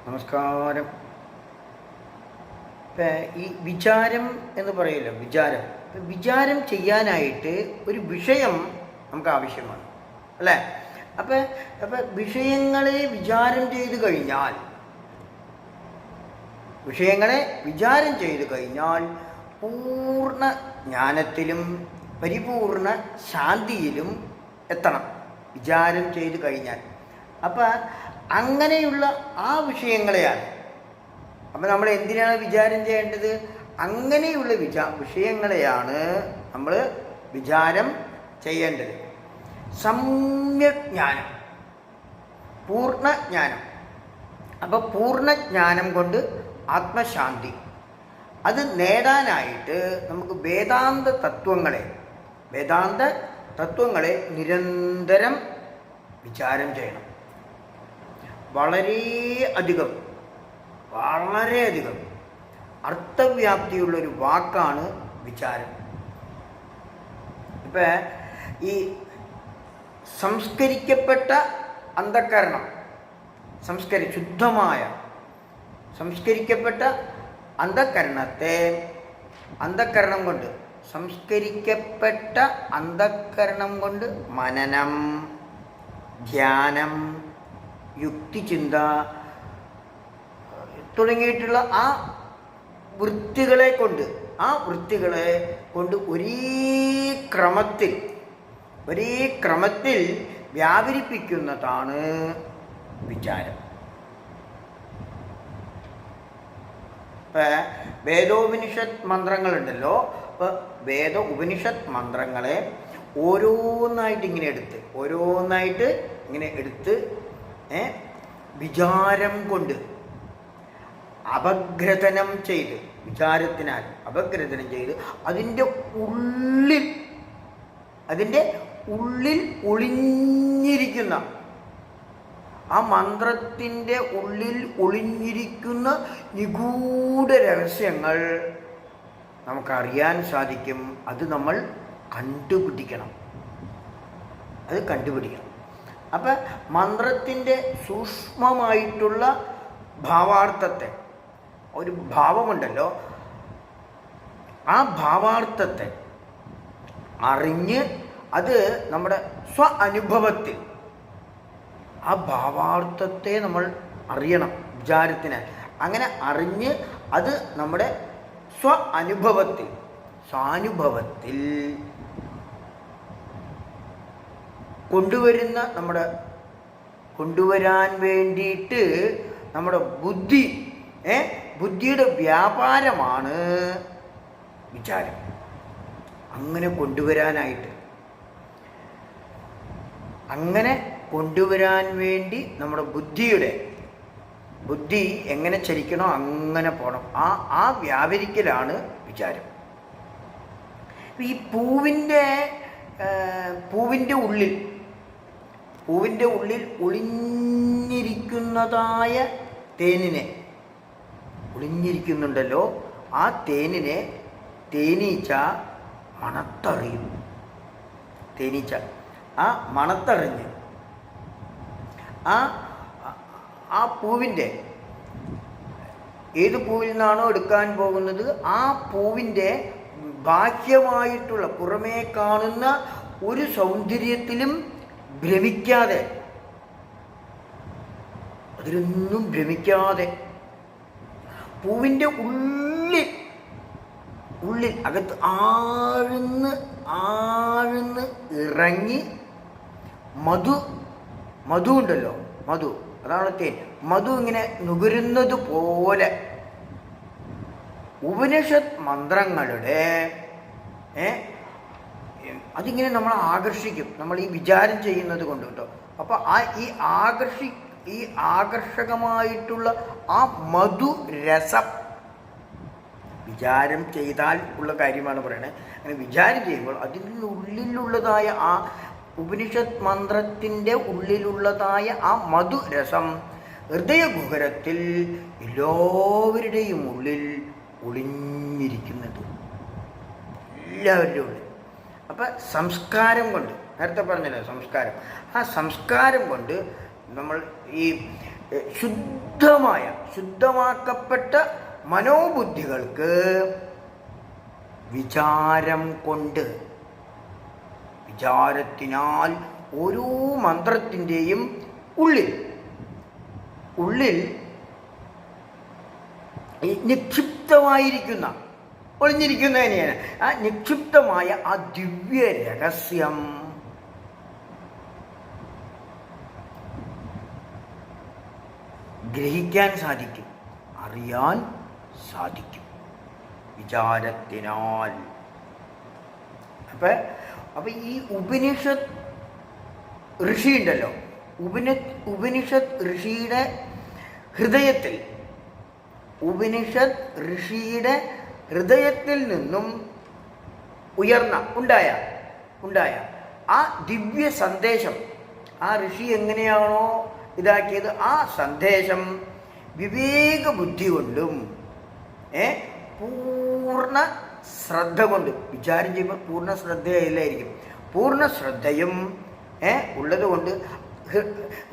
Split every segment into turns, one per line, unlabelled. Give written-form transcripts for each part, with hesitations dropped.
നമസ്കാരം. ഈ വിചാരം എന്ന് പറയല്ലോ, വിചാരം ചെയ്യാനായിട്ട് ഒരു വിഷയം നമുക്ക് ആവശ്യമാണ്, അല്ലേ? അപ്പം വിഷയങ്ങളെ വിചാരം ചെയ്തു കഴിഞ്ഞാൽ പൂർണ്ണ ജ്ഞാനത്തിലും പരിപൂർണ ശാന്തിയിലും എത്തണം. വിചാരം ചെയ്തു കഴിഞ്ഞാൽ അപ്പം അങ്ങനെയുള്ള ആ വിഷയങ്ങളെയാണ്. അപ്പം നമ്മൾ എന്തിനാണ് വിചാരം ചെയ്യേണ്ടത്? അങ്ങനെയുള്ള വിഷയങ്ങളെയാണ് നമ്മൾ വിചാരം ചെയ്യേണ്ടത്. സമ്യജ്ഞാനം, പൂർണ്ണജ്ഞാനം. അപ്പോൾ പൂർണ്ണജ്ഞാനം കൊണ്ട് ആത്മശാന്തി അത് നേടാനായിട്ട് നമുക്ക് വേദാന്ത തത്വങ്ങളെ നിരന്തരം വിചാരം ചെയ്യണം. വളരെയധികം അർത്ഥവ്യാപ്തിയുള്ളൊരു വാക്കാണ് വിചാരം. ഇപ്പം ഈ സംസ്കരിക്കപ്പെട്ട അന്ധക്കരണം, ശുദ്ധമായ സംസ്കരിക്കപ്പെട്ട അന്ധക്കരണം കൊണ്ട് മനനം, ധ്യാനം, യുക്തിചിന്ത തുടങ്ങിയിട്ടുള്ള ആ വൃത്തികളെ കൊണ്ട് ഒരേ ക്രമത്തിൽ വ്യാപരിപ്പിക്കുന്നതാണ് വിചാരം. വേദോപനിഷത്ത് മന്ത്രങ്ങളുണ്ടല്ലോ. ഉപനിഷത്ത് മന്ത്രങ്ങളെ ഓരോന്നായിട്ട് ഇങ്ങനെ എടുത്ത് വിചാരം കൊണ്ട് അപഗ്രഥനം ചെയ്ത് അതിൻ്റെ ഉള്ളിൽ ഒളിഞ്ഞിരിക്കുന്ന ആ മന്ത്രത്തിൻ്റെ ഉള്ളിൽ ഒളിഞ്ഞിരിക്കുന്ന നിഗൂഢ രഹസ്യങ്ങൾ നമുക്കറിയാൻ സാധിക്കും. അത് നമ്മൾ കണ്ടുപിടിക്കണം. അപ്പം മന്ത്രത്തിൻ്റെ സൂക്ഷ്മമായിട്ടുള്ള ഭാവാർത്ഥത്തെ, ഒരു ഭാവമുണ്ടല്ലോ, ആ ഭാവാർത്ഥത്തെ അറിഞ്ഞ് അത് നമ്മുടെ അനുഭവത്തിൽ ആ ഭാവാർത്ഥത്തെ നമ്മൾ അറിയണം വിചാരത്തിന്. അങ്ങനെ അറിഞ്ഞ് അത് നമ്മുടെ സ്വാനുഭവത്തിൽ കൊണ്ടുവരാൻ വേണ്ടിയിട്ട് നമ്മുടെ ബുദ്ധിയുടെ വ്യാപാരമാണ് വിചാരം. അങ്ങനെ കൊണ്ടുവരാൻ വേണ്ടി നമ്മുടെ ബുദ്ധി എങ്ങനെ ചലിക്കണോ അങ്ങനെ പോകണം. ആ വ്യാപരിക്കലാണ് വിചാരം. ഈ പൂവിൻ്റെ ഉള്ളിൽ ഒളിഞ്ഞിരിക്കുന്നതായ ഒളിഞ്ഞിരിക്കുന്നുണ്ടല്ലോ, ആ തേനീച്ച മണത്തറിയും. ആ മണത്തറിഞ്ഞ് ആ പൂവിൻ്റെ ഏത് പൂവിൽ നിന്നാണോ എടുക്കാൻ പോകുന്നത് ആ പൂവിൻ്റെ ബാഹ്യമായിട്ടുള്ള പുറമേ കാണുന്ന ഒരു സൗന്ദര്യത്തിലും അതിലൊന്നും ഭ്രമിക്കാതെ പൂവിൻ്റെ ഉള്ളിൽ അകത്ത് ആഴ്ന്ന് ഇറങ്ങി മധു ഉണ്ടല്ലോ, അതാണ് തേൻ. മധു ഇങ്ങനെ നുകരുന്നത് പോലെ ഉപനിഷത്ത് മന്ത്രങ്ങളുടെ അതിങ്ങനെ നമ്മളെ ആകർഷിക്കും, നമ്മൾ ഈ വിചാരം ചെയ്യുന്നത് കൊണ്ട് കേട്ടോ. അപ്പോൾ ഈ ആകർഷകമായിട്ടുള്ള ആ മധുരസം വിചാരം ചെയ്താൽ ഉള്ള കാര്യമാണ് പറയണത്. അങ്ങനെ വിചാരം ചെയ്യുമ്പോൾ അതിൻ്റെ ഉള്ളിലുള്ളതായ ആ ഉപനിഷത്ത് മന്ത്രത്തിൻ്റെ ഉള്ളിലുള്ളതായ ആ മധുരസം ഹൃദയഗുഹരത്തിൽ എല്ലാവരുടെയും ഉള്ളിൽ ഒളിഞ്ഞിരിക്കുന്നത്, എല്ലാവരുടെ ഉള്ളിൽ. അപ്പം സംസ്കാരം കൊണ്ട്, നേരത്തെ പറഞ്ഞല്ലോ സംസ്കാരം, ആ സംസ്കാരം കൊണ്ട് നമ്മൾ ഈ ശുദ്ധമാക്കപ്പെട്ട മനോബുദ്ധികൾക്ക് വിചാരത്തിനാൽ ഓരോ മന്ത്രത്തിൻ്റെയും ഉള്ളിൽ ഈ നിക്ഷിപ്തമായിരിക്കുന്ന ഒളിഞ്ഞിരിക്കുന്നതിനെയാണ് ആ നിക്ഷിപ്തമായ ആ ദിവ്യ രഹസ്യം ഗ്രഹിക്കാൻ സാധിക്കും, അറിയാൻ സാധിക്കും വിചാരത്തിനാൽ. അപ്പം ഈ ഉപനിഷത്ത് ഋഷി ഉണ്ടല്ലോ, ഉപനിഷത്ത് ഋഷിയുടെ ഹൃദയത്തിൽ നിന്നും ഉണ്ടായ ആ ദിവ്യ സന്ദേശം, ആ ഋഷി എങ്ങനെയാണോ ഇതാക്കിയത്, ആ സന്ദേശം വിവേകബുദ്ധി കൊണ്ടും പൂർണ്ണ ശ്രദ്ധ കൊണ്ട് വിചാരം ചെയ്യുമ്പോൾ പൂർണ്ണ ശ്രദ്ധയില്ലായിരിക്കും, പൂർണ്ണ ശ്രദ്ധയും ഉള്ളത് കൊണ്ട്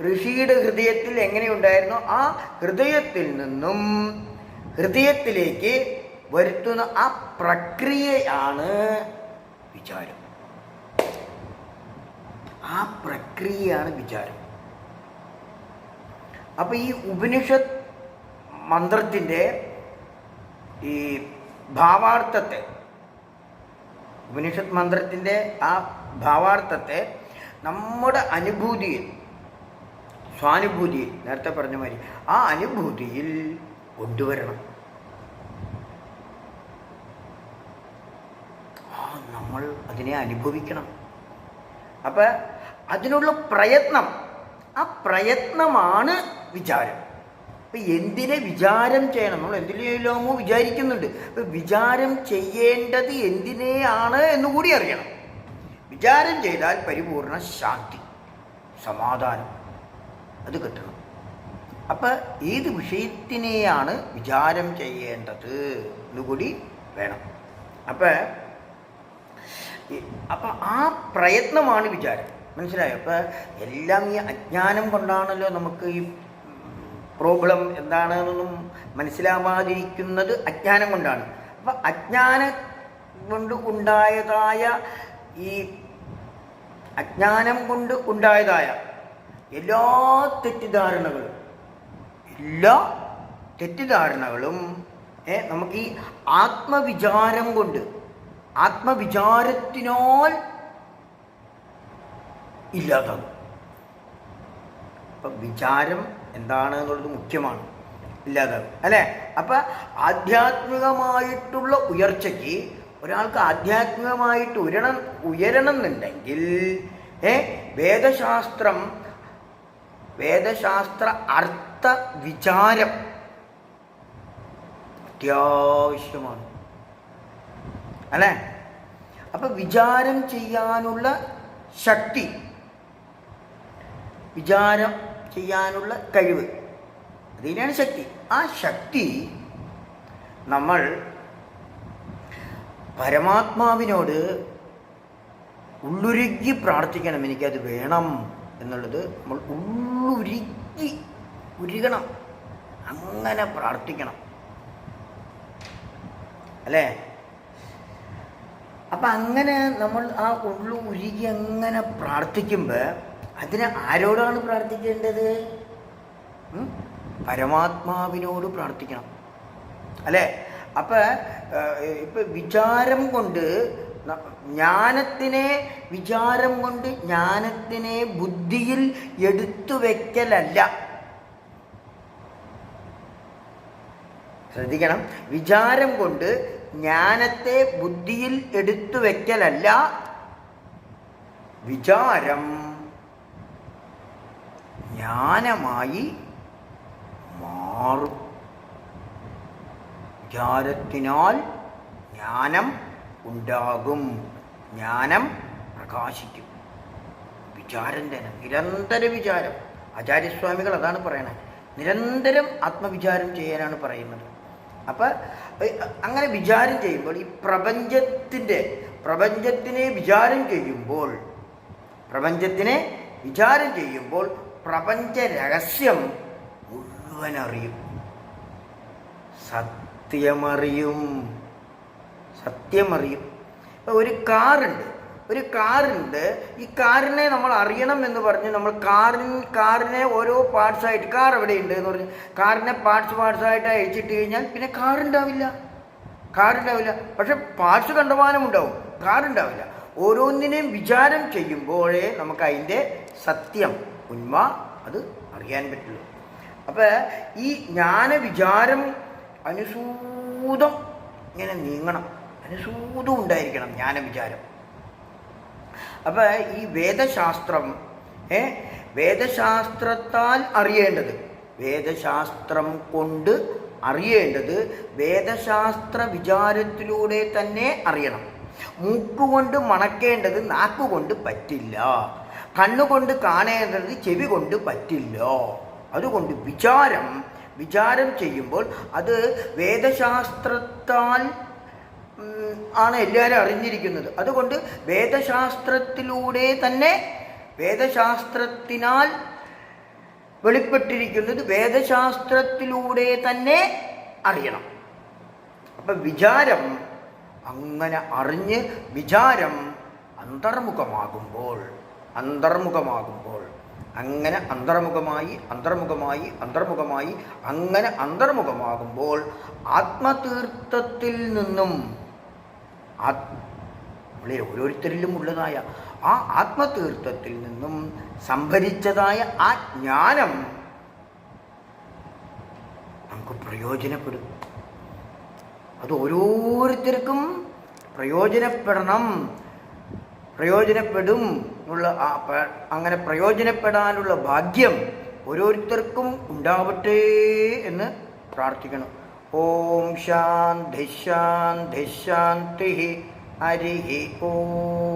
ഋഷിയുടെ ഹൃദയത്തിൽ എങ്ങനെയുണ്ടായിരുന്നോ ആ ഹൃദയത്തിൽ നിന്നും ഹൃദയത്തിലേക്ക് വരുത്തുന്ന ആ പ്രക്രിയയാണ് വിചാരം. ആ പ്രക്രിയയാണ് വിചാരം. അപ്പൊ ഈ ഉപനിഷത്ത് മന്ത്രത്തിൻ്റെ ഈ ഭാവാർത്ഥത്തെ, ഉപനിഷത്ത് മന്ത്രത്തിൻ്റെ ആ ഭാവാർത്ഥത്തെ നമ്മുടെ അനുഭൂതിയിൽ, സ്വാനുഭൂതിയിൽ, നേരത്തെ പറഞ്ഞ മാതിരി ആ അനുഭൂതിയിൽ കൊണ്ടുവരണം. നമ്മൾ അതിനെ അനുഭവിക്കണം. അപ്പം അതിനുള്ള പ്രയത്നം, ആ പ്രയത്നമാണ് വിചാരം. അപ്പം എന്തിനെ വിചാരം ചെയ്യണം? നമ്മൾ എന്തിനെല്ലാമോ വിചാരിക്കുന്നുണ്ട്. അപ്പം വിചാരം ചെയ്യേണ്ടത് എന്തിനെയാണ് എന്നുകൂടി അറിയണം. വിചാരം ചെയ്താൽ പരിപൂർണ ശാന്തി, സമാധാനം അത് കിട്ടണം. അപ്പം ഏത് വിഷയത്തിനെയാണ് വിചാരം ചെയ്യേണ്ടത് എന്നുകൂടി വേണം. അപ്പം ആ പ്രയത്നമാണ് വിചാരം. മനസ്സിലായോ? അപ്പം എല്ലാം ഈ അജ്ഞാനം കൊണ്ടാണല്ലോ നമുക്ക് ഈ പ്രോബ്ലം എന്താണെന്നൊന്നും മനസ്സിലാവാതിരിക്കുന്നത്. അജ്ഞാനം കൊണ്ടാണ്. അപ്പം അജ്ഞാനം കൊണ്ട് ഉണ്ടായതായ എല്ലാ തെറ്റിദ്ധാരണകളും നമുക്ക് ഈ ആത്മവിചാരത്തിനാൽ ഇല്ലാതാകും. അപ്പം വിചാരം എന്താണ് എന്നുള്ളത് മുഖ്യമാണ്, ഇല്ലാതാകും അല്ലേ? അപ്പം ആധ്യാത്മികമായിട്ടുള്ള ഉയർച്ചയ്ക്ക് ഒരാൾക്ക് ആധ്യാത്മികമായിട്ട് ഉയരണം എന്നുണ്ടെങ്കിൽ വേദശാസ്ത്ര അർത്ഥ വിചാരം അത്യാവശ്യമാണ് അല്ലേ? അപ്പം വിചാരം ചെയ്യാനുള്ള ശക്തി, വിചാരം ചെയ്യാനുള്ള കഴിവ്, അതിനാണ് ശക്തി. ആ ശക്തി നമ്മൾ പരമാത്മാവിനോട് ഉള്ളുരുകി പ്രാർത്ഥിക്കണം. എനിക്കത് വേണം എന്നുള്ളത് നമ്മൾ ഉരുകണം, അങ്ങനെ പ്രാർത്ഥിക്കണം അല്ലേ? അപ്പം അങ്ങനെ നമ്മൾ ആ ഉരുകി അങ്ങനെ പ്രാർത്ഥിക്കുമ്പോൾ അതിന് ആരോടാണ് പ്രാർത്ഥിക്കേണ്ടത്? പരമാത്മാവിനോട് പ്രാർത്ഥിക്കണം അല്ലേ? ഇപ്പം വിചാരം കൊണ്ട് ജ്ഞാനത്തിനെ ബുദ്ധിയിൽ എടുത്തു വെക്കലല്ല. ശ്രദ്ധിക്കണം, വിചാരം കൊണ്ട് ജ്ഞാനത്തെ ബുദ്ധിയിൽ എടുത്തു വെക്കലല്ല, വിചാരം ജ്ഞാനമായി മാറും. വിചാരത്തിനാൽ ജ്ഞാനം ഉണ്ടാകും, ജ്ഞാനം പ്രകാശിക്കും. വിചാരം തന്നെ, നിരന്തര വിചാരം. ആചാര്യസ്വാമികൾ അതാണ് പറയണത്, നിരന്തരം ആത്മവിചാരം ചെയ്യാനാണ് പറയുന്നത്. അപ്പം അങ്ങനെ വിചാരം ചെയ്യുമ്പോൾ ഈ പ്രപഞ്ചത്തിനെ വിചാരം ചെയ്യുമ്പോൾ പ്രപഞ്ച രഹസ്യം മുഴുവൻ അറിയും, സത്യമറിയും. സത്യമറിയും. ഒരു കാറുണ്ട്. ഈ കാറിനെ നമ്മൾ അറിയണം എന്ന് പറഞ്ഞ് നമ്മൾ കാറിനെ ഓരോ പാർട്സായിട്ട്, കാർ എവിടെയുണ്ട് എന്ന് പറഞ്ഞ് കാറിനെ പാർട്സായിട്ട് അയച്ചിട്ട് കഴിഞ്ഞാൽ പിന്നെ കാറുണ്ടാവില്ല. പക്ഷെ പാർട്സ് കണ്ടമാനം ഉണ്ടാവും, കാറുണ്ടാവില്ല. ഓരോന്നിനെയും വിചാരം ചെയ്യുമ്പോഴേ നമുക്ക് അതിൻ്റെ സത്യം, ഉന്മ അത് അറിയാൻ പറ്റുള്ളൂ. അപ്പം ഈ ജ്ഞാനവിചാരം അനുസൂതം ഇങ്ങനെ നീങ്ങണം, അനുസൂതം ഉണ്ടായിരിക്കണം ജ്ഞാനവിചാരം. അപ്പം ഈ വേദശാസ്ത്രത്താൽ അറിയേണ്ടത്, വേദശാസ്ത്രം കൊണ്ട് അറിയേണ്ടത് വേദശാസ്ത്ര വിചാരത്തിലൂടെ തന്നെ അറിയണം. മൂക്കുകൊണ്ട് മണക്കേണ്ടത് നാക്കുകൊണ്ട് പറ്റില്ല, കണ്ണുകൊണ്ട് കാണേണ്ടത് ചെവി കൊണ്ട് പറ്റില്ല. അതുകൊണ്ട് വിചാരം ചെയ്യുമ്പോൾ അത് വേദശാസ്ത്രത്താൽ ആണ് എല്ലാവരും അറിഞ്ഞിരിക്കുന്നത്. അതുകൊണ്ട് വേദശാസ്ത്രത്തിലൂടെ തന്നെ, വേദശാസ്ത്രത്തിനാൽ വെളിപ്പെട്ടിരിക്കുന്നത് വേദശാസ്ത്രത്തിലൂടെ തന്നെ അറിയണം. അപ്പം വിചാരം അങ്ങനെ അറിഞ്ഞ് വിചാരം അന്തർമുഖമാകുമ്പോൾ അങ്ങനെ അന്തർമുഖമായി അങ്ങനെ അന്തർമുഖമാകുമ്പോൾ ആത്മതീർത്ഥത്തിൽ നിന്നും നമ്മളെ ഓരോരുത്തരിലും ഉള്ളതായ ആ ആത്മതീർത്ഥത്തിൽ നിന്നും സംഭരിച്ചതായ ആ ജ്ഞാനം നമുക്ക് പ്രയോജനപ്പെടും. അത് ഓരോരുത്തർക്കും പ്രയോജനപ്പെടും എന്നുള്ള അങ്ങനെ പ്രയോജനപ്പെടാനുള്ള ഭാഗ്യം ഓരോരുത്തർക്കും ഉണ്ടാവട്ടെ എന്ന് പ്രാർത്ഥിക്കണം. ഓം ശാന്തി ശാന്തി ശാന്തി. ഹരി ഓം.